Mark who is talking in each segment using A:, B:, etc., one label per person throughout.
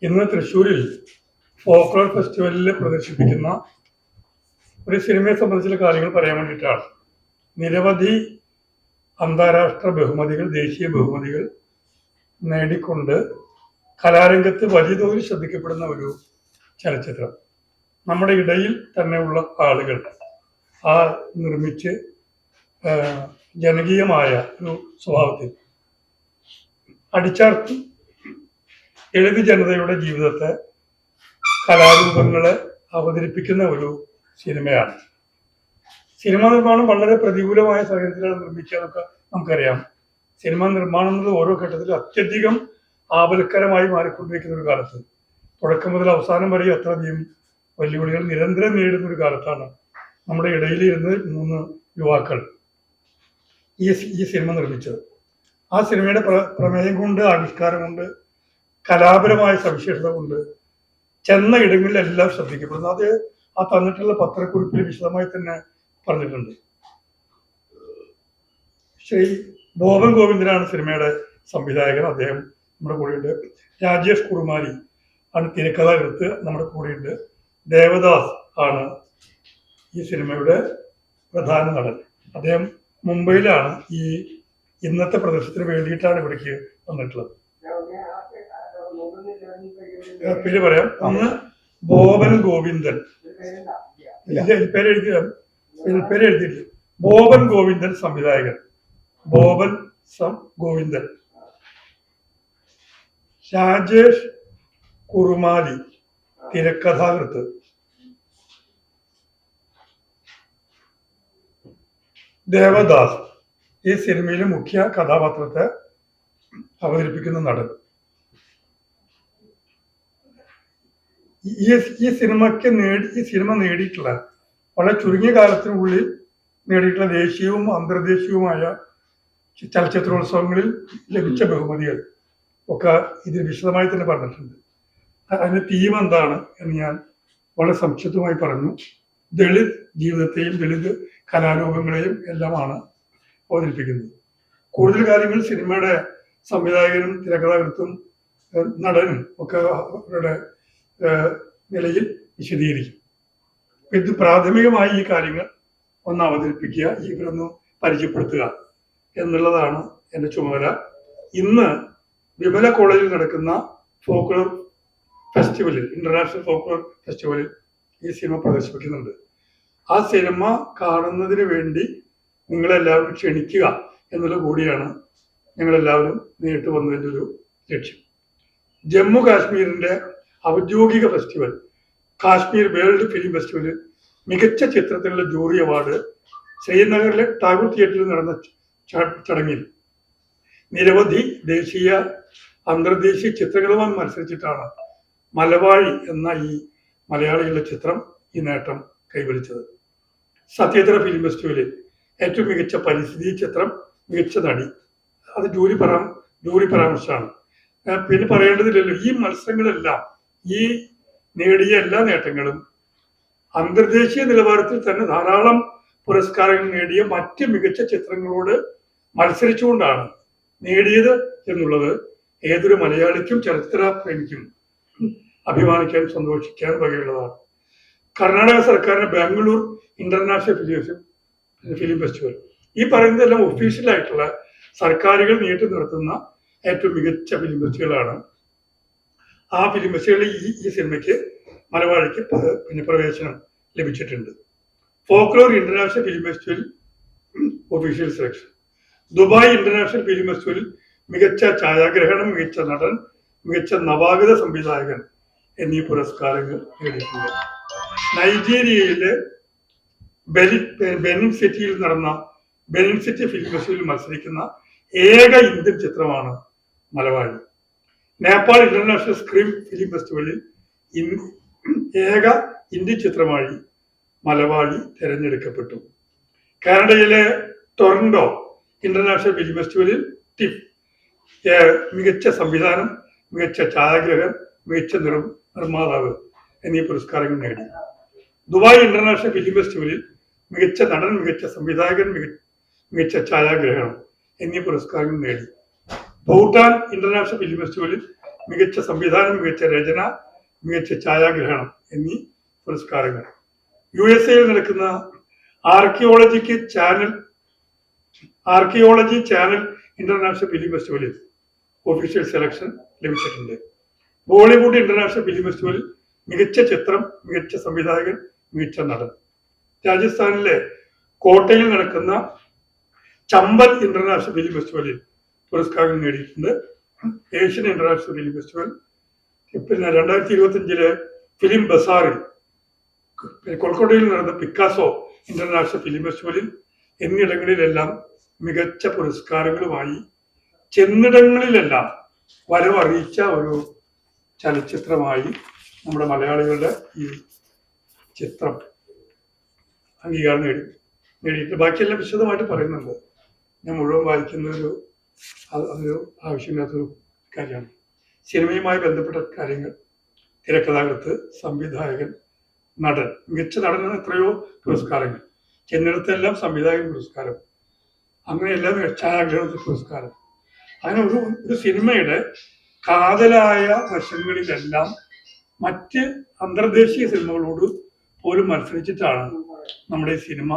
A: ഇന്ന് തൃശ്ശൂരിൽ ഫോക്ലോർ ഫെസ്റ്റിവലിൽ പ്രദർശിപ്പിക്കുന്ന ഒരു സിനിമയെ സംബന്ധിച്ചുള്ള കാര്യങ്ങൾ പറയാൻ വേണ്ടിയിട്ടാണ്. നിരവധി അന്താരാഷ്ട്ര ബഹുമതികൾ, ദേശീയ ബഹുമതികൾ നേടിക്കൊണ്ട് കലാരംഗത്ത് വലിയ തോതിൽ ശ്രദ്ധിക്കപ്പെടുന്ന ഒരു ചലച്ചിത്രം. നമ്മുടെ ഇടയിൽ തന്നെയുള്ള ആളുകൾ ആ നിർമ്മിച്ച് ജനകീയമായ ഒരു സ്വഭാവത്തിൽ അടിച്ചാർത്തി എഴുതി ജനതയുടെ ജീവിതത്തെ, കലാരൂപങ്ങളെ അവതരിപ്പിക്കുന്ന ഒരു സിനിമയാണ്. സിനിമാ നിർമ്മാണം വളരെ പ്രതികൂലമായ സാഹചര്യത്തിലാണ് നിർമ്മിക്കുക എന്നൊക്കെ നമുക്കറിയാം. സിനിമാ നിർമ്മാണം എന്നത് ഓരോ ഘട്ടത്തിലും അത്യധികം ആപൽക്കരമായി മാറിക്കൊണ്ടിരിക്കുന്ന ഒരു കാലത്ത്, തുടക്കം മുതൽ അവസാനം വരെ അത്രയധികം വെല്ലുവിളികൾ നിരന്തരം നേരിടുന്ന ഒരു കാലത്താണ് നമ്മുടെ ഇടയിലിരുന്ന് 3 യുവാക്കൾ ഈ സിനിമ നിർമ്മിച്ചത്. ആ സിനിമയുടെ പ്രമേയം കൊണ്ട്, ആവിഷ്കാരം കൊണ്ട്, കലാപരമായ സവിശേഷത കൊണ്ട് ചെന്ന ഇടങ്ങളിലെല്ലാം ശ്രദ്ധിക്കപ്പെടുന്നു. അത് ആ തന്നിട്ടുള്ള പത്രക്കുറിപ്പിൽ വിശദമായി തന്നെ പറഞ്ഞിട്ടുണ്ട്. ശ്രീ ബോബൻ ഗോവിന്ദനാണ് സിനിമയുടെ സംവിധായകൻ. അദ്ദേഹം നമ്മുടെ കൂടെയുണ്ട്. രാജേഷ് കുറുമാരി ആണ് തിരക്കഥാകൃത്ത്, നമ്മുടെ കൂടെയുണ്ട്. ദേവദാസ് ആണ് ഈ സിനിമയുടെ പ്രധാന നടൻ. അദ്ദേഹം മുംബൈയിലാണ് ഈ ഇന്നത്തെ പ്രദർശനത്തിന് വേണ്ടിയിട്ടാണ് ഇവിടേക്ക് വന്നിട്ടുള്ളത്. പേര് പറയാം. ഒന്ന് ബോബൻ ഗോവിന്ദൻ, പേര് എഴുതിയിട്ടില്ല. ബോബൻ ഗോവിന്ദൻ സംവിധായകൻ, ബോബൻ ഗോവിന്ദൻ. രാജേഷ് കുറുമാലി തിരക്കഥാകൃത്ത്. ദേവദാസ് ഈ സിനിമയിലെ മുഖ്യ കഥാപാത്രത്തെ അവതരിപ്പിക്കുന്ന നടൻ. ഈ സിനിമ നേടിയിട്ടുള്ള, വളരെ ചുരുങ്ങിയ കാലത്തിനുള്ളിൽ നേടിയിട്ടുള്ള ദേശീയവും അന്തർദേശീയവുമായ ചലച്ചിത്രോത്സവങ്ങളിൽ ലഭിച്ച ബഹുമതികൾ ഒക്കെ ഇതിൽ വിശദമായി തന്നെ പറഞ്ഞിട്ടുണ്ട്. അതിന്റെ തീം എന്താണ് എന്ന് ഞാൻ വളരെ സംക്ഷിപ്തമായി പറഞ്ഞു. ദളിത് ജീവിതത്തെയും ദളിത് കലാരൂപങ്ങളെയും എല്ലാമാണ് അവതരിപ്പിക്കുന്നത്. കൂടുതൽ കാര്യങ്ങൾ സിനിമയുടെ സംവിധായകനും തിരക്കഥാകൃത്തും നടനും ഒക്കെ അവരുടെ നിലയിൽ വിശദീകരിക്കും. ഇത് പ്രാഥമികമായി ഈ കാര്യങ്ങൾ ഒന്ന് അവതരിപ്പിക്കുക, ഇവരൊന്ന് പരിചയപ്പെടുത്തുക എന്നുള്ളതാണ് എൻ്റെ ചുമതല. ഇന്ന് വിമല കോളേജിൽ നടക്കുന്ന ഫോക്ലോർ ഫെസ്റ്റിവലിൽ, ഇന്റർനാഷണൽ ഫോക്ലോർ ഫെസ്റ്റിവലിൽ ഈ സിനിമ പ്രദർശിപ്പിക്കുന്നുണ്ട്. ആ സിനിമ കാണുന്നതിന് വേണ്ടി നിങ്ങളെല്ലാവരും ക്ഷണിക്കുക എന്നുള്ള കൂടിയാണ് ഞങ്ങളെല്ലാവരും നേരിട്ട് വന്നതിൻ്റെ ഒരു ലക്ഷ്യം. ജമ്മു കാശ്മീരിന്റെ ഔദ്യോഗിക ഫെസ്റ്റിവൽ, കാശ്മീർ വേൾഡ് ഫിലിം ഫെസ്റ്റിവലിൽ മികച്ച ചിത്രത്തിനുള്ള ജൂറി അവാർഡ് ശ്രീനഗറിലെ ടാഗോർ തിയേറ്ററിൽ നടന്ന ചടങ്ങിൽ നിരവധി ദേശീയ അന്തർദേശീയ ചിത്രങ്ങളുമായി മത്സരിച്ചിട്ടാണ് മലവാഴി എന്ന ഈ മലയാളികളുടെ ചിത്രം ഈ നേട്ടം കൈവരിച്ചത്. സത്യേത്ര ഫിലിം ഫെസ്റ്റിവലിൽ ഏറ്റവും മികച്ച പരിസ്ഥിതി ചിത്രം, മികച്ച നടി, അത് ജൂറി പരാമർശമാണ്. പിന്നെ പറയേണ്ടതില്ലല്ലോ, ഈ മത്സരങ്ങളെല്ലാം, ഈ നേടിയ എല്ലാ നേട്ടങ്ങളും അന്തർദേശീയ നിലവാരത്തിൽ തന്നെ ധാരാളം പുരസ്കാരങ്ങൾ നേടിയ മറ്റ് മികച്ച ചിത്രങ്ങളോട് മത്സരിച്ചുകൊണ്ടാണ് നേടിയത് എന്നുള്ളത് ഏതൊരു മലയാളിക്കും ചലച്ചിത്ര പ്രേമിക്കും അഭിമാനിക്കാൻ, സന്തോഷിക്കാൻ വകയുള്ളതാണ്. കർണാടക സർക്കാരിന്റെ ബാംഗ്ലൂർ ഇന്റർനാഷണൽ ഫിലിം ഫെസ്റ്റിവൽ, ഈ പറയുന്നതെല്ലാം ഒഫീഷ്യലായിട്ടുള്ള സർക്കാരുകൾ നീട്ടി നിർത്തുന്ന ഏറ്റവും മികച്ച ഫിലിം ഫെസ്റ്റിവലാണ്. ആ ഫിലിം ഫെസ്റ്റിവലിൽ ഈ സിനിമയ്ക്ക്, മലവാഴിക്ക് പിന്നെ പ്രവേശനം ലഭിച്ചിട്ടുണ്ട്. Folklore international film festival official selection, Dubai international film ഫെസ്റ്റിവലിൽ മികച്ച ഛായാഗ്രഹണം, മികച്ച നടൻ, മികച്ച നവാഗത സംവിധായകൻ എന്നീ പുരസ്കാരങ്ങൾ നേടിയിട്ടുണ്ട്. നൈജീരിയയിലെ ബെനിൻ സിറ്റിയിൽ നടന്ന ബെനിൻ സിറ്റി ഫിലിം ഫെസ്റ്റിവലിൽ മത്സരിക്കുന്ന ഏക ഇന്ത്യൻ ചിത്രമാണ് മലവാഴി. നേപ്പാൾ ഇന്റർനാഷണൽ സ്ക്രീൻ ഫിലിം ഫെസ്റ്റിവലിൽ ഏക ഇന്ത്യൻ ചിത്രമായി മലവാഴി തിരഞ്ഞെടുക്കപ്പെട്ടു. കാനഡയിലെ ടൊറന്റോ ഇന്റർനാഷണൽ ഫിലിം ഫെസ്റ്റിവലിൽ ടിഫ് മികച്ച സംവിധാനം, മികച്ച ഛായാഗ്രഹൻ, മികച്ച നിർമ്മാതാവ് എന്നീ പുരസ്കാരങ്ങൾ നേടി. ദുബായ് ഇന്റർനാഷണൽ ഫിലിം ഫെസ്റ്റിവലിൽ മികച്ച നടൻ, മികച്ച സംവിധായകൻ, മികച്ച ഛായാഗ്രഹണം എന്നീ പുരസ്കാരങ്ങൾ നേടി. ഭൂട്ടാൻ ഇന്റർനാഷണൽ ഫിലിം ഫെസ്റ്റിവലിൽ മികച്ച സംവിധാനം, മികച്ച രചന, മികച്ച ഛായാഗ്രഹണം എന്നീ പുരസ്കാരങ്ങൾ. USA നടക്കുന്ന ആർക്കിയോളജി ചാനൽ ഇന്റർനാഷണൽ ഫിലിം ഫെസ്റ്റിവലിൽ ഒഫീഷ്യൽ സെലക്ഷൻ ലഭിച്ചിട്ടുണ്ട്. ബോളിവുഡ് ഇന്റർനാഷണൽ ഫിലിം ഫെസ്റ്റിവലിൽ മികച്ച ചിത്രം, മികച്ച സംവിധായകൻ, മികച്ച നടൻ. രാജസ്ഥാനിലെ കോട്ടയിൽ നടക്കുന്ന ചമ്പൽ ഇന്റർനാഷണൽ ഫിലിം ഫെസ്റ്റിവലിൽ പുരസ്കാരം നേടിയിട്ടുണ്ട്. ഏഷ്യൻ ഇന്റർനാഷണൽ ഫിലിം ഫെസ്റ്റിവൽ, പിന്നെ 2025 ഫിലിം ബസാറിൽ, കൊൽക്കത്തയിൽ നടന്ന പിക്കാസോ ഇന്റർനാഷണൽ ഫിലിം ഫെസ്റ്റിവലിൽ എന്നിടങ്ങളിലെല്ലാം മികച്ച പുരസ്കാരങ്ങളുമായി ചെന്നിടങ്ങളിലെല്ലാം വരവറിയിച്ച ഒരു ചലച്ചിത്രമായി നമ്മുടെ മലയാളികളുടെ ഈ ചിത്രം അംഗീകാരം നേടിയിട്ട് ബാക്കിയെല്ലാം വിശദമായിട്ട് പറയുന്നുണ്ട്. ഞാൻ മുഴുവൻ വായിക്കുന്ന അതൊരു ആവശ്യമില്ലാത്തൊരു കാര്യമാണ്. സിനിമയുമായി ബന്ധപ്പെട്ട കാര്യങ്ങൾ, തിരക്കഥാകൃത്ത്, സംവിധായകൻ, നടൻ, മികച്ച നടന് എത്രയോ പുരസ്കാരങ്ങൾ, ചെന്നിടത്തെല്ലാം സംവിധായകൻ പുരസ്കാരം, അങ്ങനെയെല്ലാം ഛായാഗ്രഹണത്തിൽ പുരസ്കാരം. അങ്ങനെ ഒരു സിനിമയുടെ കാതലായ വശങ്ങളിലെല്ലാം മറ്റ് അന്തർദേശീയ സിനിമകളോട് പോലും മത്സരിച്ചിട്ടാണ് നമ്മുടെ ഈ സിനിമ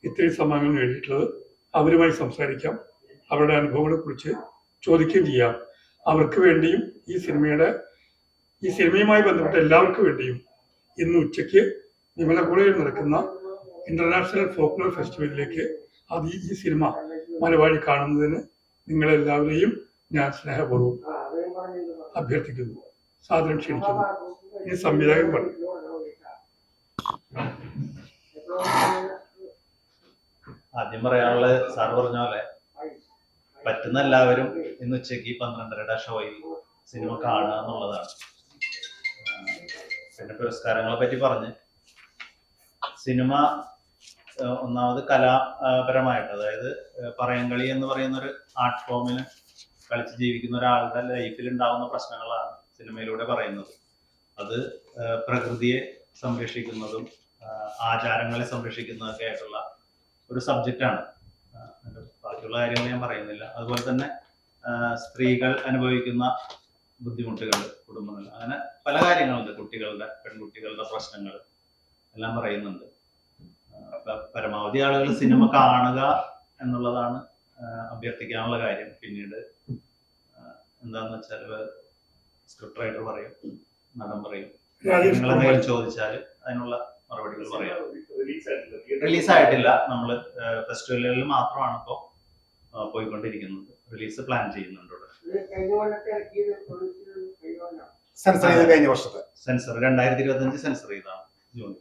A: ഇത്രയും സമ്മാനങ്ങൾ നേടിയിട്ടുള്ളത്. അവരുമായി സംസാരിക്കാം, അവരുടെ അനുഭവങ്ങളെ കുറിച്ച് ചോദിക്കുകയും ചെയ്യാം. അവർക്ക് വേണ്ടിയും ഈ സിനിമയുമായി ബന്ധപ്പെട്ട എല്ലാവർക്കും വേണ്ടിയും ഇന്ന് ഉച്ചയ്ക്ക് വിമലക്കുളയിൽ നടക്കുന്ന ഇന്റർനാഷണൽ ഫോക്ലോർ ഫെസ്റ്റിവലിലേക്ക് ഈ സിനിമ മലവാഴി കാണുന്നതിന് നിങ്ങളെല്ലാവരെയും ഞാൻ സ്നേഹപൂർവ്വം അഭ്യർത്ഥിക്കുന്നു, സാദരം ക്ഷണിക്കുന്നു. ഈ സംവിധായകൻ പറഞ്ഞു.
B: ആദ്യം പറയാനുള്ളത് സാർ പറഞ്ഞ പോലെ പറ്റുന്ന എല്ലാവരും ഇന്ന് ഉച്ചയ്ക്ക് 12:30 ഷോയിൽ സിനിമ കാണുക എന്നുള്ളതാണ്. പിന്നെ പുരസ്കാരങ്ങളെ പറ്റി പറഞ്ഞ്, സിനിമ ഒന്നാമത് കലാപരമായിട്ട്, അതായത് പറയങ്കളി എന്ന് പറയുന്ന ഒരു ആർട്ട് ഫോമിന് കളിച്ച് ജീവിക്കുന്ന ഒരാളുടെ ലൈഫിൽ ഉണ്ടാകുന്ന പ്രശ്നങ്ങളാണ് സിനിമയിലൂടെ പറയുന്നത്. അത് പ്രകൃതിയെ സംരക്ഷിക്കുന്നതും ആചാരങ്ങളെ സംരക്ഷിക്കുന്നതൊക്കെ ആയിട്ടുള്ള ഒരു സബ്ജക്റ്റാണ്. ബാക്കിയുള്ള കാര്യങ്ങൾ ഞാൻ പറയുന്നില്ല. അതുപോലെ തന്നെ സ്ത്രീകൾ അനുഭവിക്കുന്ന ബുദ്ധിമുട്ടുകൾ, കുടുംബങ്ങൾ, അങ്ങനെ പല കാര്യങ്ങളുണ്ട്. പെൺകുട്ടികളുടെ പ്രശ്നങ്ങൾ എല്ലാം പറയുന്നുണ്ട്. പരമാവധി ആളുകൾ സിനിമ കാണുക എന്നുള്ളതാണ് അഭ്യർത്ഥിക്കാനുള്ള കാര്യം. പിന്നീട് എന്താന്ന് വെച്ചാൽ സ്ക്രിപ്റ്റ് റൈറ്റർ പറയും, നടൻ പറയും, നിങ്ങളെന്തെങ്കിലും ചോദിച്ചാൽ അതിനുള്ള മറുപടികൾ പറയാം. റിലീസായിട്ടില്ല. നമ്മൾ ഫെസ്റ്റിവലുകളിൽ മാത്രമാണ് ഇപ്പോൾ പോയിക്കൊണ്ടിരിക്കുന്നത്. റിലീസ് പ്ലാൻ ചെയ്യുന്നുണ്ട്. സെൻസർ 2025 സെൻസർ ചെയ്താണ് ജൂൺ.